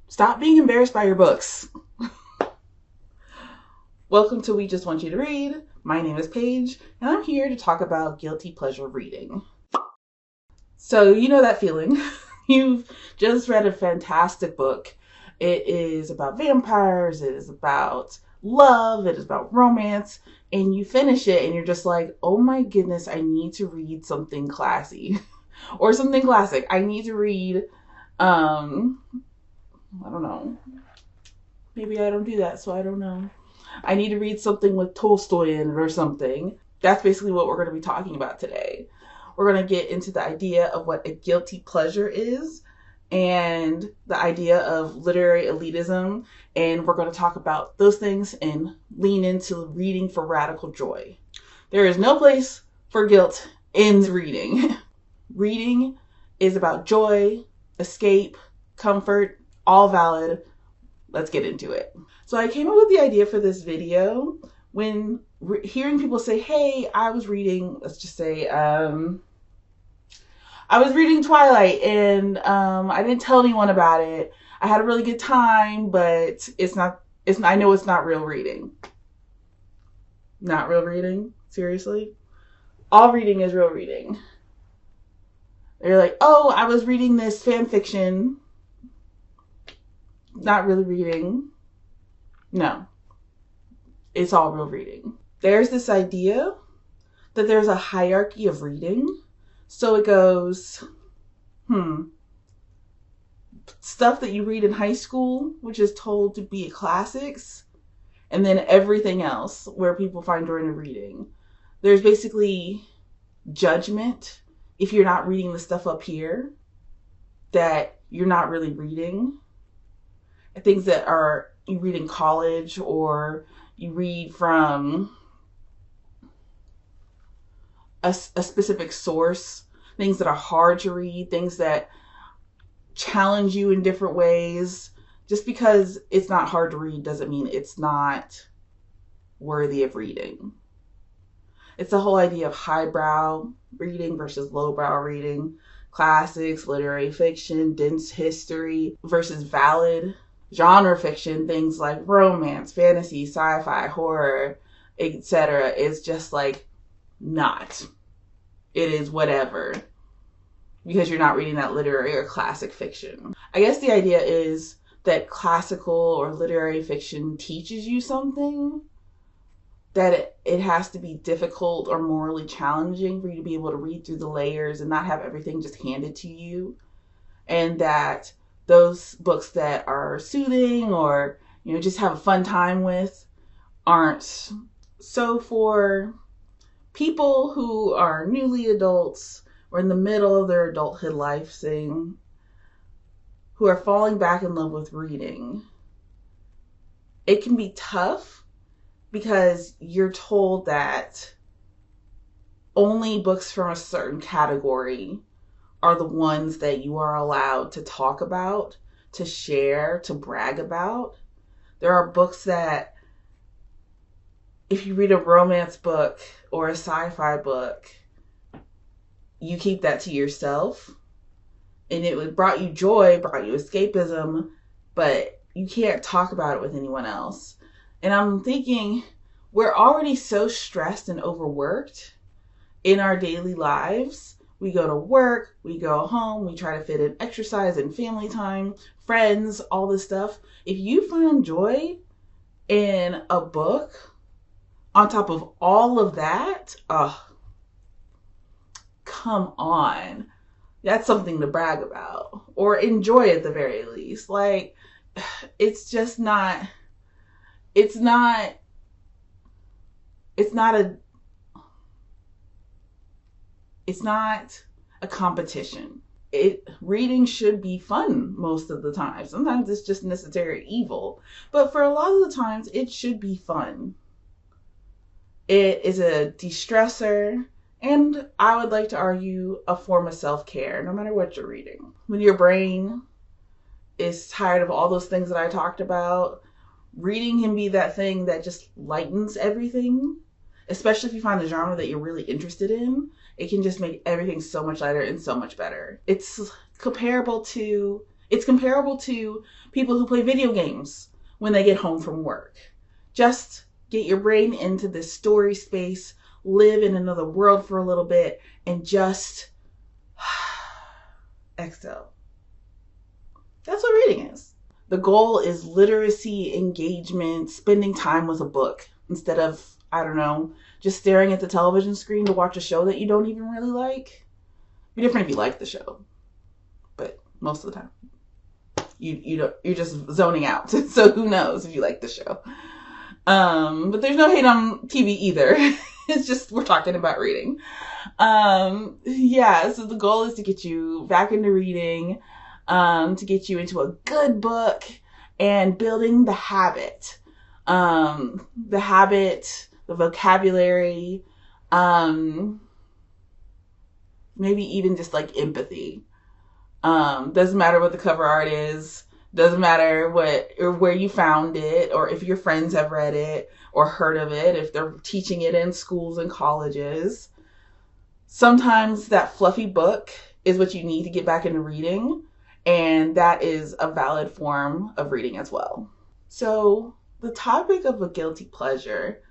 Stop being embarrassed by your books. Welcome to We Just Want You to Read. My name is Paige, and I'm here to talk about guilty pleasure reading. So, you know that feeling. You've just read a fantastic book. It is about vampires, it is about love, it is about romance, and you finish it and you're just like, oh my goodness, I need to read something classy or something classic. I need to read, I don't know. Maybe I don't do that, so I don't know. I need to read something with Tolstoy in it or something. That's basically what we're going to be talking about today. We're going to get into the idea of what a guilty pleasure is and the idea of literary elitism. And we're going to talk about those things and lean into reading for radical joy. There is no place for guilt in reading. Reading is about joy, escape, comfort, all valid. Let's get into it. So I came up with the idea for this video when hearing people say, hey, I was reading, let's just say, I was reading Twilight and I didn't tell anyone about it. I had a really good time, but I know it's not real reading. Not real reading? Seriously? All reading is real reading. They're like, oh, I was reading this fan fiction. Not really reading. No. It's all real reading. There's this idea that there's a hierarchy of reading. So it goes, stuff that you read in high school, which is told to be classics, and then everything else where people find joy in reading. There's basically judgment if you're not reading the stuff up here that you're not really reading. Things that are you read in college or you read from a specific source, things that are hard to read, things that challenge you in different ways. Just because it's not hard to read doesn't mean it's not worthy of reading. It's the whole idea of highbrow reading versus lowbrow reading, classics, literary fiction, dense history versus valid genre fiction, things like romance, fantasy, sci-fi, horror, etc. is just like not. It is whatever. Because you're not reading that literary or classic fiction. I guess the idea is that classical or literary fiction teaches you something, that it has to be difficult or morally challenging for you to be able to read through the layers and not have everything just handed to you. And that those books that are soothing or, just have a fun time with aren't. So for people who are newly adults or in the middle of their adulthood life thing, who are falling back in love with reading, it can be tough because you're told that only books from a certain category are the ones that you are allowed to talk about, to share, to brag about. There are books that if you read a romance book or a sci-fi book, you keep that to yourself. And it brought you joy, brought you escapism, but you can't talk about it with anyone else. And I'm thinking, we're already so stressed and overworked in our daily lives. We go to work, we go home, we try to fit in exercise and family time, friends, all this stuff. If you find joy in a book on top of all of that, come on. That's something to brag about or enjoy at the very least. Like, it's just not, it's not a competition. Reading should be fun most of the time. Sometimes it's just necessary evil, but for a lot of the times it should be fun. It is a de-stressor, and I would like to argue a form of self-care, no matter what you're reading. When your brain is tired of all those things that I talked about, reading can be that thing that just lightens everything, especially if you find the genre that you're really interested in. It can just make everything so much lighter and so much better. It's comparable to It's comparable to people who play video games when they get home from work. Just get your brain into this story space, live in another world for a little bit, and just exhale. That's what reading is. The goal is literacy, engagement, spending time with a book instead of, I don't know, just staring at the television screen to watch a show that you don't even really like. It'd be different if you like the show, but most of the time you're just zoning out. So who knows if you like the show. But there's no hate on TV either. It's just we're talking about reading. So the goal is to get you back into reading, to get you into a good book and building the habit. The vocabulary, maybe even just like empathy. Doesn't matter what the cover art is. Doesn't matter what or where you found it, or if your friends have read it or heard of it, if they're teaching it in schools and colleges. Sometimes that fluffy book is what you need to get back into reading, and that is a valid form of reading as well. So the topic of a guilty pleasure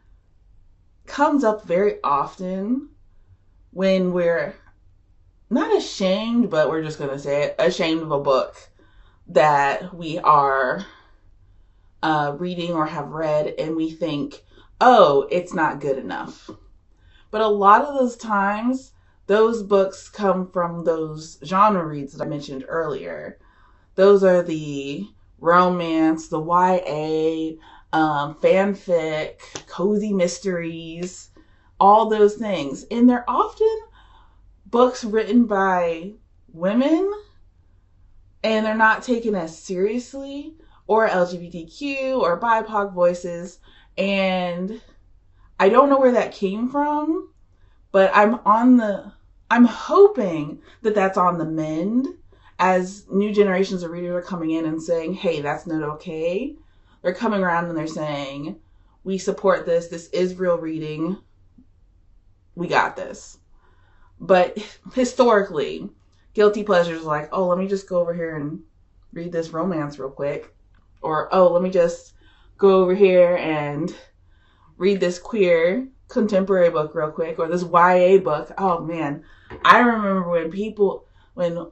comes up very often when we're not ashamed, but we're just going to say it, ashamed of a book that we are reading or have read, and we think, oh, it's not good enough. But a lot of those times, those books come from those genre reads that I mentioned earlier. Those are the romance, the YA, fanfic, cozy mysteries, all those things. And they're often books written by women, and they're not taken as seriously, or LGBTQ or BIPOC voices. And I don't know where that came from, but I'm hoping that that's on the mend as new generations of readers are coming in and saying, hey, that's not okay. They're coming around and they're saying, we support this. This is real reading. We got this. But historically, guilty pleasures are like, oh, let me just go over here and read this romance real quick. Or, oh, let me just go over here and read this queer contemporary book real quick. Or this YA book. Oh, man. I remember when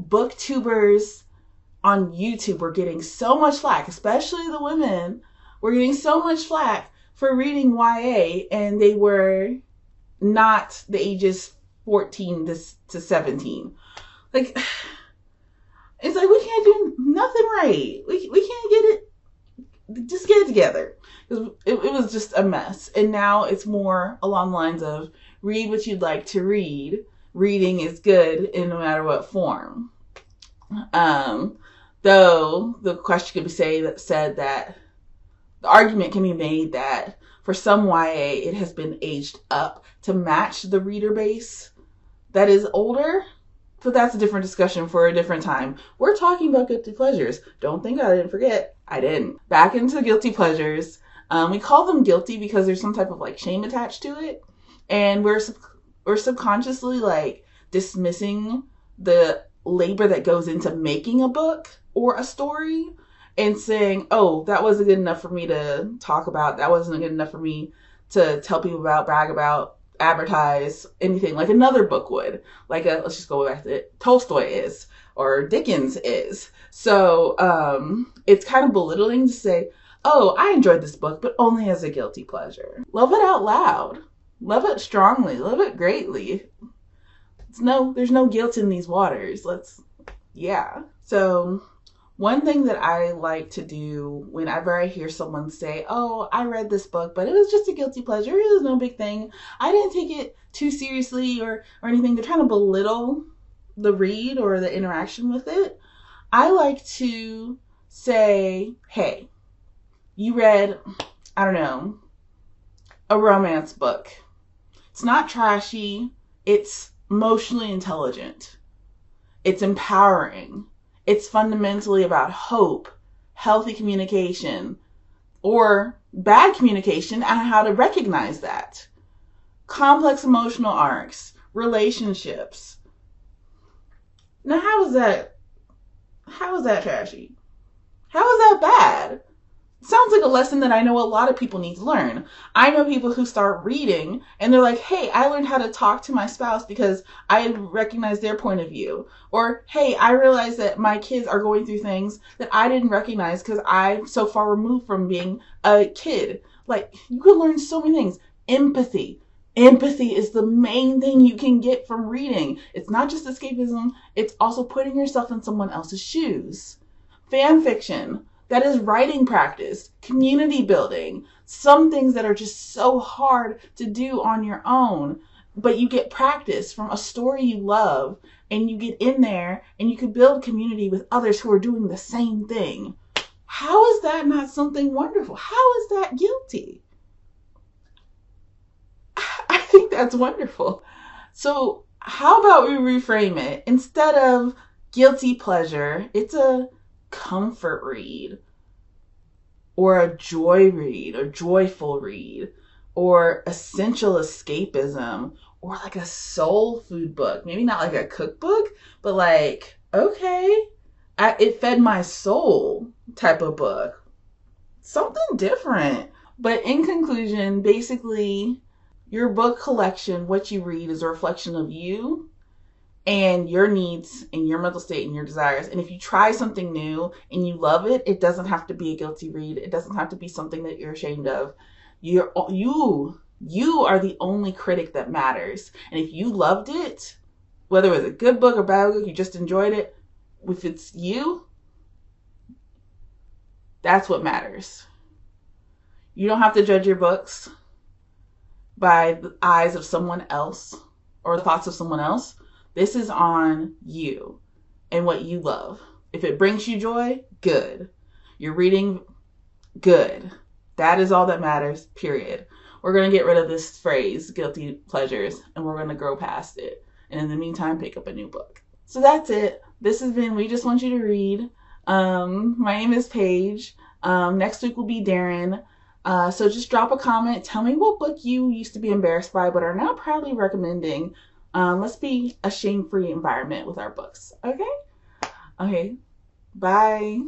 booktubers on YouTube were getting so much flack, especially the women, were getting so much flack for reading YA, and they were not the ages 14 to 17. Like, it's like, we can't do nothing right. We can't get it. Just get it together. It was just a mess. And now it's more along the lines of read what you'd like to read. Reading is good in no matter what form. Though the question could be said that the argument can be made that for some YA, it has been aged up to match the reader base that is older. But that's a different discussion for a different time. We're talking about guilty pleasures. Don't think I didn't forget. I didn't. Back into guilty pleasures. We call them guilty because there's some type of like shame attached to it. And we're subconsciously like dismissing the labor that goes into making a book or a story and saying, oh, that wasn't good enough for me to talk about. That wasn't good enough for me to tell people about, brag about, advertise, anything like another book would. Like, let's just go back to it. Tolstoy is, or Dickens is. So it's kind of belittling to say, oh, I enjoyed this book, but only as a guilty pleasure. Love it out loud. Love it strongly. Love it greatly. There's no guilt in these waters. So one thing that I like to do whenever I hear someone say, oh, I read this book, but it was just a guilty pleasure. It was no big thing. I didn't take it too seriously or anything. They're trying to belittle the read or the interaction with it. I like to say, hey, you read, I don't know, a romance book. It's not trashy. It's emotionally intelligent. It's empowering. It's fundamentally about hope, healthy communication, or bad communication and how to recognize that. Complex emotional arcs, relationships. Now, how is that How is that trashy? How is that bad? Sounds like a lesson that I know a lot of people need to learn. I know people who start reading and they're like, hey, I learned how to talk to my spouse because I recognize their point of view. Or, hey, I realized that my kids are going through things that I didn't recognize because I'm so far removed from being a kid. Like, you can learn so many things. Empathy. Empathy is the main thing you can get from reading. It's not just escapism, it's also putting yourself in someone else's shoes. Fan fiction, that is writing practice, community building, some things that are just so hard to do on your own, but you get practice from a story you love and you get in there and you can build community with others who are doing the same thing. How is that not something wonderful? How is that guilty? I think that's wonderful. So how about we reframe it? Instead of guilty pleasure, it's a comfort read, or a joy read, or joyful read, or essential escapism, or like a soul food book. Maybe not like a cookbook, but like, okay, it fed my soul type of book. Something different. But in conclusion, basically, your book collection, what you read, is a reflection of you and your needs and your mental state and your desires. And if you try something new and you love it, it doesn't have to be a guilty read. It doesn't have to be something that you're ashamed of. You are the only critic that matters. And if you loved it, whether it was a good book or bad book, you just enjoyed it, if it's you, that's what matters. You don't have to judge your books by the eyes of someone else or the thoughts of someone else. This is on you and what you love. If it brings you joy, good. You're reading, good. That is all that matters, period. We're going to get rid of this phrase, guilty pleasures, and we're going to grow past it. And in the meantime, pick up a new book. So that's it. This has been We Just Want You to Read. My name is Paige. Next week will be Darren. So just drop a comment. Tell me what book you used to be embarrassed by but are now proudly recommending. Let's be a shame-free environment with our books. Okay? Okay. Bye.